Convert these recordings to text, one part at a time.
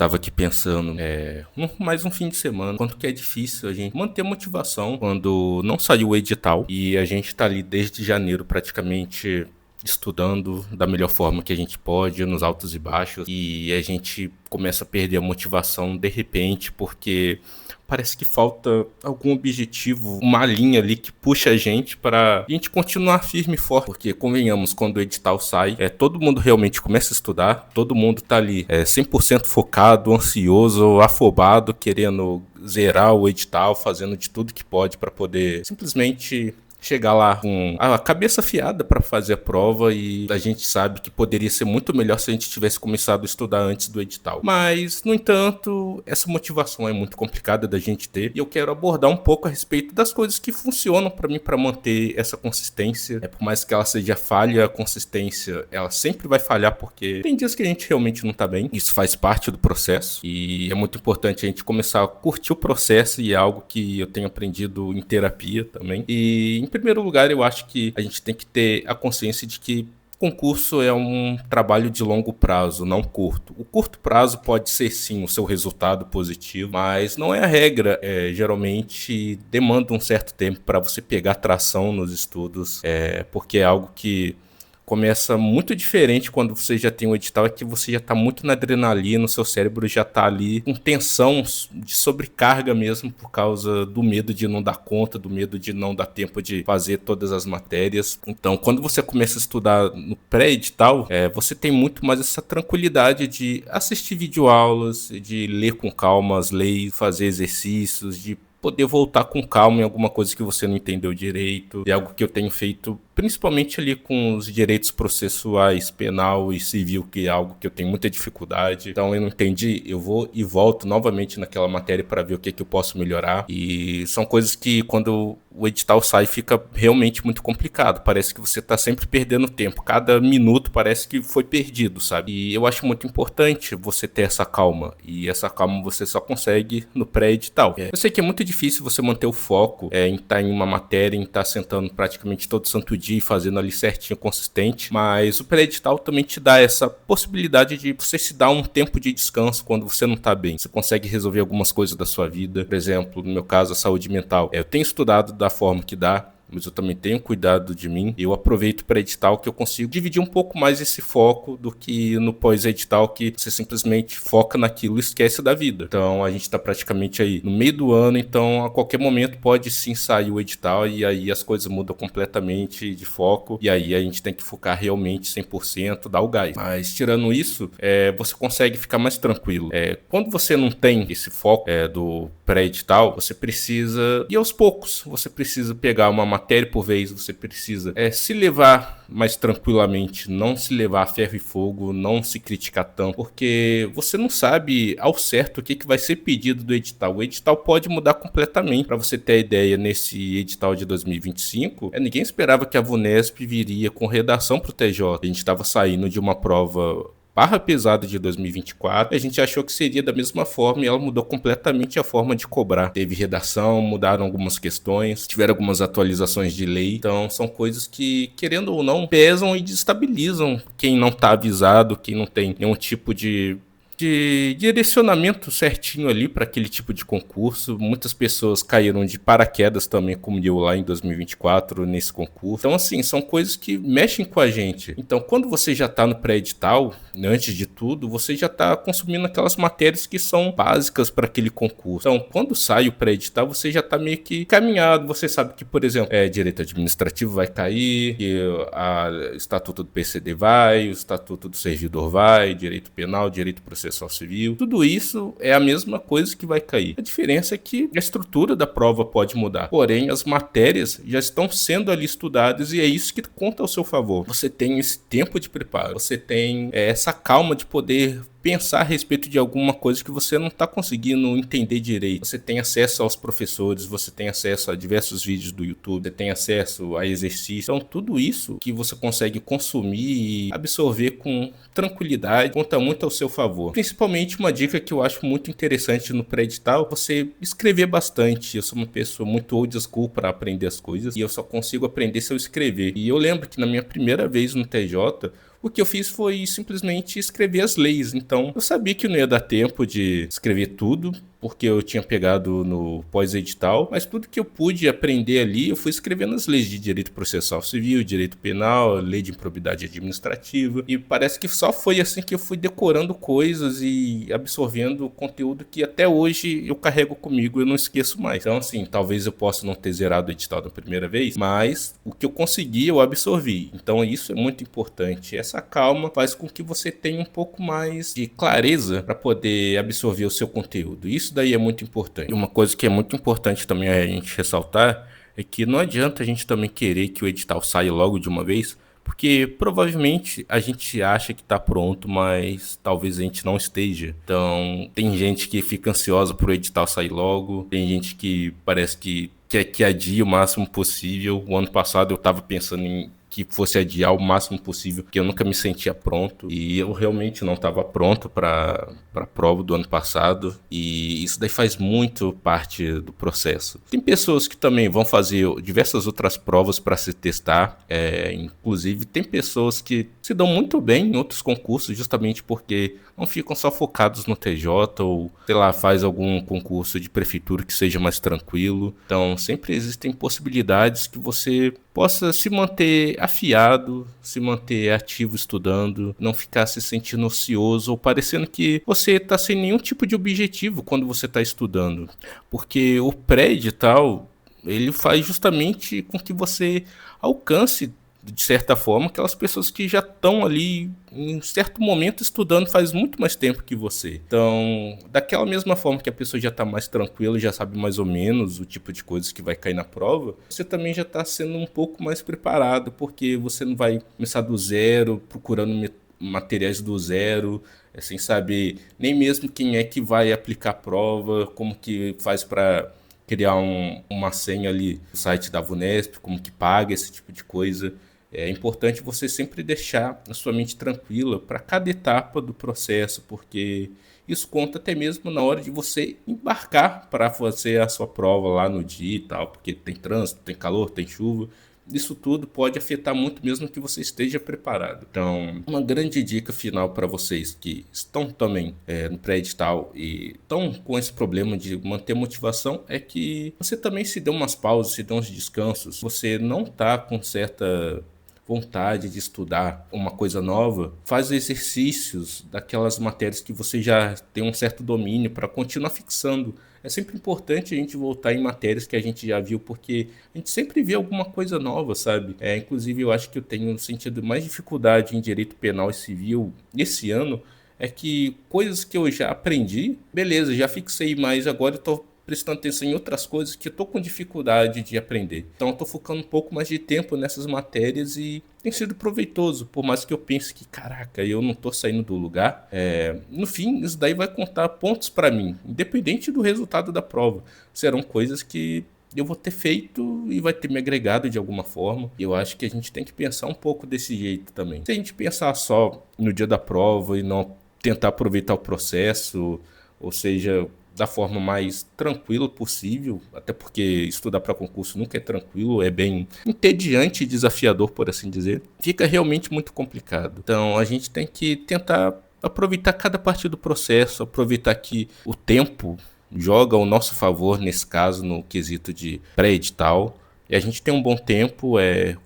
Tava aqui pensando, mais um fim de semana, quanto que é difícil a gente manter motivação quando não saiu o edital e a gente tá ali desde janeiro praticamente estudando da melhor forma que a gente pode, nos altos e baixos, e a gente começa a perder a motivação de repente porque parece que falta algum objetivo, uma linha ali que puxa a gente para a gente continuar firme e forte. Porque, convenhamos, quando o edital sai, todo mundo realmente começa a estudar, todo mundo tá ali 100% focado, ansioso, afobado, querendo zerar o edital, fazendo de tudo que pode para poder simplesmente chegar lá com a cabeça afiada para fazer a prova, e a gente sabe que poderia ser muito melhor se a gente tivesse começado a estudar antes do edital. Mas, no entanto, essa motivação é muito complicada da gente ter, e eu quero abordar um pouco a respeito das coisas que funcionam para mim para manter essa consistência. Por mais que ela seja falha, a consistência ela sempre vai falhar porque tem dias que a gente realmente não tá bem. Isso faz parte do processo e é muito importante a gente começar a curtir o processo, e é algo que eu tenho aprendido em terapia também. E em primeiro lugar, eu acho que a gente tem que ter a consciência de que concurso é um trabalho de longo prazo, não curto. O curto prazo pode ser sim o seu resultado positivo, mas não é a regra. Geralmente demanda um certo tempo para você pegar tração nos estudos, porque é algo que começa muito diferente quando você já tem um edital, é que você já está muito na adrenalina, o seu cérebro já está ali com tensão de sobrecarga mesmo, por causa do medo de não dar conta, do medo de não dar tempo de fazer todas as matérias. Então, quando você começa a estudar no pré-edital, você tem muito mais essa tranquilidade de assistir videoaulas, de ler com calma as leis, fazer exercícios, de poder voltar com calma em alguma coisa que você não entendeu direito. É algo que eu tenho feito principalmente ali com os direitos processuais, penal e civil, que é algo que eu tenho muita dificuldade. Então eu não entendi, eu vou e volto novamente naquela matéria para ver o que eu posso melhorar. E são coisas que quando o edital sai fica realmente muito complicado. Parece que você tá sempre perdendo tempo. Cada minuto parece que foi perdido, sabe? E eu acho muito importante você ter essa calma. E essa calma você só consegue no pré-edital. Eu sei que é muito difícil você manter o foco em estar em uma matéria, em estar sentando praticamente todo santo dia e fazendo ali certinho, consistente, mas o pré-edital também te dá essa possibilidade de você se dar um tempo de descanso quando você não tá bem. Você consegue resolver algumas coisas da sua vida, por exemplo, no meu caso, a saúde mental. Eu tenho estudado da forma que dá, mas eu também tenho cuidado de mim. Eu aproveito para edital que eu consigo dividir um pouco mais esse foco do que no pós-edital, que você simplesmente foca naquilo e esquece da vida. Então a gente está praticamente aí no meio do ano, então a qualquer momento pode sim sair o edital e aí as coisas mudam completamente de foco, e aí a gente tem que focar realmente 100%, dar o gás. Mas tirando isso, você consegue ficar mais tranquilo. Quando você não tem esse foco do pré-edital, você precisa ir aos poucos, você precisa pegar uma matéria por vez, você precisa se levar mais tranquilamente, não se levar a ferro e fogo, não se criticar tanto, porque você não sabe ao certo o que vai ser pedido do edital. O edital pode mudar completamente. Para você ter ideia, nesse edital de 2025, ninguém esperava que a VUNESP viria com redação para o TJ. A gente estava saindo de uma prova barra pesada de 2024, a gente achou que seria da mesma forma e ela mudou completamente a forma de cobrar. Teve redação, mudaram algumas questões, tiveram algumas atualizações de lei, então são coisas que, querendo ou não, pesam e desestabilizam quem não está avisado, quem não tem nenhum tipo de direcionamento certinho ali para aquele tipo de concurso. Muitas pessoas caíram de paraquedas também, como eu lá em 2024, nesse concurso. Então, assim, são coisas que mexem com a gente. Então, quando você já está no pré-edital, antes de tudo, você já está consumindo aquelas matérias que são básicas para aquele concurso. Então, quando sai o pré-edital, você já está meio que caminhado. Você sabe que, por exemplo, direito administrativo vai cair, que o estatuto do PCD vai, o estatuto do servidor vai, direito penal, direito processual civil, tudo isso é a mesma coisa que vai cair. A diferença é que a estrutura da prova pode mudar, porém as matérias já estão sendo ali estudadas e é isso que conta ao seu favor. Você tem esse tempo de preparo, você tem essa calma de poder pensar a respeito de alguma coisa que você não está conseguindo entender direito. Você tem acesso aos professores, você tem acesso a diversos vídeos do YouTube, você tem acesso a exercícios. Então, tudo isso que você consegue consumir e absorver com tranquilidade conta muito ao seu favor. Principalmente uma dica que eu acho muito interessante no pré-edital, você escrever bastante. Eu sou uma pessoa muito old school para aprender as coisas e eu só consigo aprender se eu escrever. E eu lembro que na minha primeira vez no TJ, o que eu fiz foi simplesmente escrever as leis. Então, eu sabia que não ia dar tempo de escrever tudo, porque eu tinha pegado no pós-edital, mas tudo que eu pude aprender ali, eu fui escrevendo as leis de direito processual civil, direito penal, lei de improbidade administrativa, e parece que só foi assim que eu fui decorando coisas e absorvendo conteúdo que até hoje eu carrego comigo e eu não esqueço mais. Então, assim, talvez eu possa não ter zerado o edital da primeira vez, mas o que eu consegui, eu absorvi. Então, isso é muito importante. Essa calma faz com que você tenha um pouco mais de clareza para poder absorver o seu conteúdo. Isso daí é muito importante. Uma coisa que é muito importante também a gente ressaltar é que não adianta a gente também querer que o edital saia logo de uma vez, porque provavelmente a gente acha que está pronto, mas talvez a gente não esteja. Então, tem gente que fica ansiosa por o edital sair logo, tem gente que parece que quer que adie o máximo possível. O ano passado eu estava pensando em que fosse adiar o máximo possível, porque eu nunca me sentia pronto e eu realmente não estava pronto para a prova do ano passado, e isso daí faz muito parte do processo. Tem pessoas que também vão fazer diversas outras provas para se testar, inclusive tem pessoas que se dão muito bem em outros concursos justamente porque não ficam só focados no TJ ou, sei lá, faz algum concurso de prefeitura que seja mais tranquilo. Então sempre existem possibilidades que você possa se manter afiado, se manter ativo estudando, não ficar se sentindo ocioso ou parecendo que você está sem nenhum tipo de objetivo quando você está estudando. Porque o pré-edital, ele faz justamente com que você alcance, de certa forma, aquelas pessoas que já estão ali em certo momento estudando faz muito mais tempo que você. Então, daquela mesma forma que a pessoa já está mais tranquila, já sabe mais ou menos o tipo de coisas que vai cair na prova, você também já está sendo um pouco mais preparado, porque você não vai começar do zero, procurando materiais do zero, sem saber nem mesmo quem é que vai aplicar a prova, como que faz para criar uma senha ali no site da VUNESP, como que paga, esse tipo de coisa. É importante você sempre deixar a sua mente tranquila para cada etapa do processo, porque isso conta até mesmo na hora de você embarcar para fazer a sua prova lá no dia e tal, porque tem trânsito, tem calor, tem chuva. Isso tudo pode afetar muito mesmo que você esteja preparado. Então, uma grande dica final para vocês que estão também no pré-edital e estão com esse problema de manter motivação é que você também se dê umas pausas, se dê uns descansos. Você não está com certa vontade de estudar uma coisa nova, faz exercícios daquelas matérias que você já tem um certo domínio para continuar fixando. É sempre importante a gente voltar em matérias que a gente já viu, porque a gente sempre vê alguma coisa nova, sabe? Inclusive, eu acho que eu tenho sentido mais dificuldade em direito penal e civil esse ano, é que coisas que eu já aprendi, beleza, já fixei, mas agora eu tô prestando atenção em outras coisas que eu tô com dificuldade de aprender. Então eu tô focando um pouco mais de tempo nessas matérias e tem sido proveitoso, por mais que eu pense que, caraca, eu não tô saindo do lugar. No fim, isso daí vai contar pontos para mim, independente do resultado da prova. Serão coisas que eu vou ter feito e vai ter me agregado de alguma forma. E eu acho que a gente tem que pensar um pouco desse jeito também. Se a gente pensar só no dia da prova e não tentar aproveitar o processo, ou seja, da forma mais tranquila possível, até porque estudar para concurso nunca é tranquilo, é bem entediante e desafiador, por assim dizer, fica realmente muito complicado. Então a gente tem que tentar aproveitar cada parte do processo, aproveitar que o tempo joga ao nosso favor, nesse caso, no quesito de pré-edital. E a gente tem um bom tempo,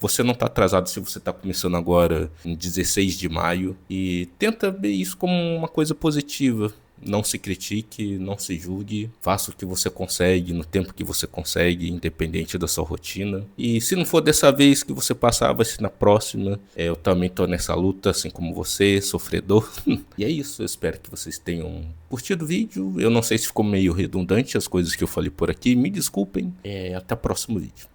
você não está atrasado se você está começando agora em 16 de maio, e tenta ver isso como uma coisa positiva. Não se critique, não se julgue, faça o que você consegue no tempo que você consegue, independente da sua rotina. E se não for dessa vez que você passar, vai ser na próxima. Eu também tô nessa luta, assim como você, sofredor. E é isso, eu espero que vocês tenham curtido o vídeo. Eu não sei se ficou meio redundante as coisas que eu falei por aqui, me desculpem. Até o próximo vídeo.